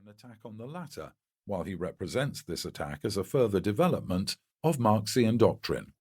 an attack on the latter, while he represents this attack as a further development of Marxian doctrine.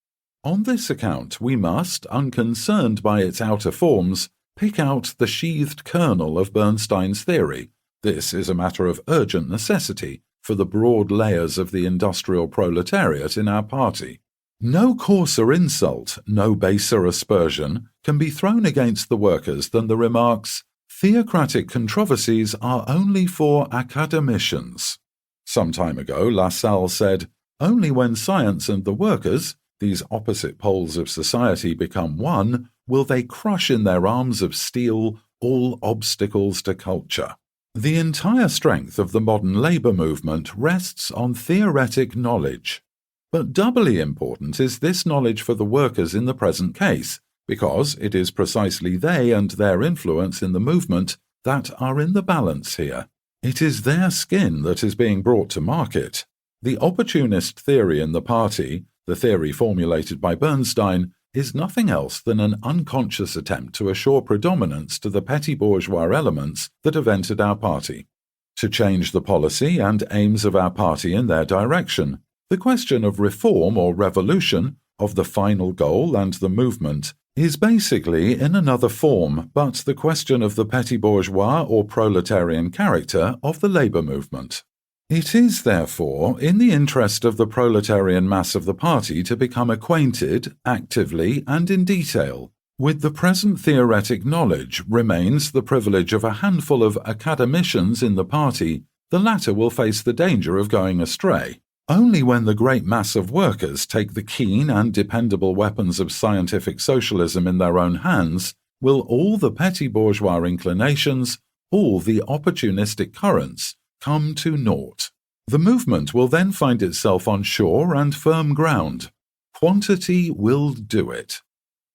On this account, we must, unconcerned by its outer forms, pick out the sheathed kernel of Bernstein's theory. This is a matter of urgent necessity for the broad layers of the industrial proletariat in our party. No coarser insult, no baser aspersion can be thrown against the workers than the remarks, "Theocratic controversies are only for academicians." Some time ago, Lassalle said, "Only when science and the workers, these opposite poles of society, become one, will they crush in their arms of steel all obstacles to culture." The entire strength of the modern labour movement rests on theoretic knowledge. But doubly important is this knowledge for the workers in the present case, because it is precisely they and their influence in the movement that are in the balance here. It is their skin that is being brought to market. The opportunist theory in the party, the theory formulated by Bernstein, is nothing else than an unconscious attempt to assure predominance to the petty bourgeois elements that have entered our party, to change the policy and aims of our party in their direction. The question of reform or revolution, of the final goal and the movement, is basically in another form but the question of the petty bourgeois or proletarian character of the labour movement. It is, therefore, in the interest of the proletarian mass of the party to become acquainted, actively and in detail, with the present theoretic knowledge. Remains the privilege of a handful of academicians in the party. The latter will face the danger of going astray. Only when the great mass of workers take the keen and dependable weapons of scientific socialism in their own hands will all the petty bourgeois inclinations, all the opportunistic currents, come to naught. The movement will then find itself on sure and firm ground. Quantity will do it.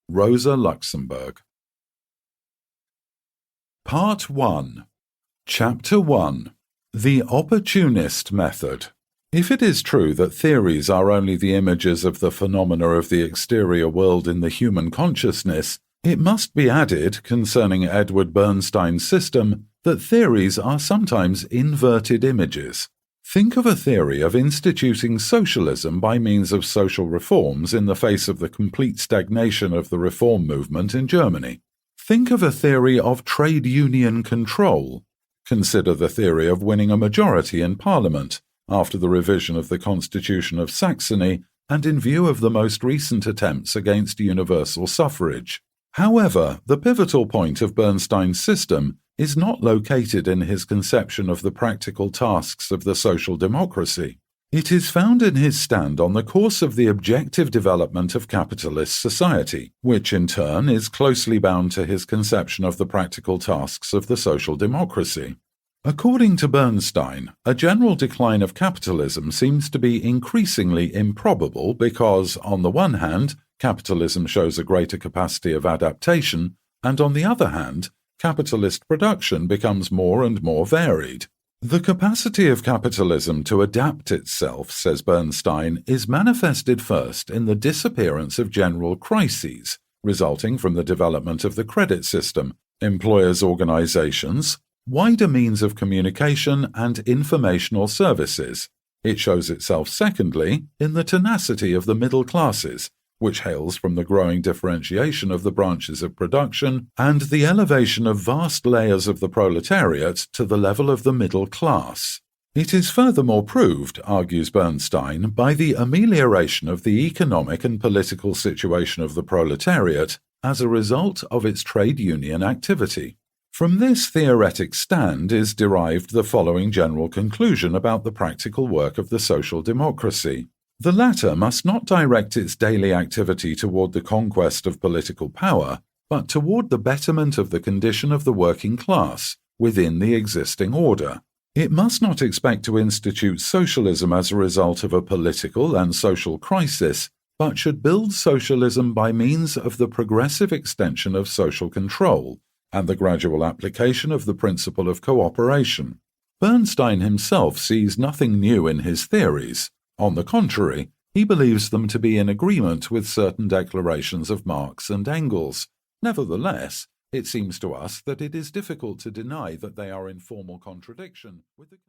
Rosa Luxemburg. Part 1. Chapter 1. The Opportunist Method. If it is true that theories are only the images of the phenomena of the exterior world in the human consciousness, it must be added, concerning Edward Bernstein's system, that theories are sometimes inverted images. Think of a theory of instituting socialism by means of social reforms in the face of the complete stagnation of the reform movement in Germany. Think of a theory of trade union control. Consider the theory of winning a majority in Parliament, after the revision of the Constitution of Saxony and in view of the most recent attempts against universal suffrage. However, the pivotal point of Bernstein's system is not located in his conception of the practical tasks of the social democracy. It is found in his stand on the course of the objective development of capitalist society, which in turn is closely bound to his conception of the practical tasks of the social democracy. According to Bernstein, a general decline of capitalism seems to be increasingly improbable because, on the one hand, capitalism shows a greater capacity of adaptation, and on the other hand, capitalist production becomes more and more varied. The capacity of capitalism to adapt itself, says Bernstein, is manifested first in the disappearance of general crises, resulting from the development of the credit system, employers' organizations, wider means of communication and informational services. It shows itself secondly in the tenacity of the middle classes, which hails from the growing differentiation of the branches of production and the elevation of vast layers of the proletariat to the level of the middle class. It is furthermore proved, argues Bernstein, by the amelioration of the economic and political situation of the proletariat as a result of its trade union activity. From this theoretic stand is derived the following general conclusion about the practical work of the social democracy. The latter must not direct its daily activity toward the conquest of political power, but toward the betterment of the condition of the working class within the existing order. It must not expect to institute socialism as a result of a political and social crisis, but should build socialism by means of the progressive extension of social control and the gradual application of the principle of cooperation. Bernstein himself sees nothing new in his theories. On the contrary, he believes them to be in agreement with certain declarations of Marx and Engels. Nevertheless, it seems to us that it is difficult to deny that they are in formal contradiction with the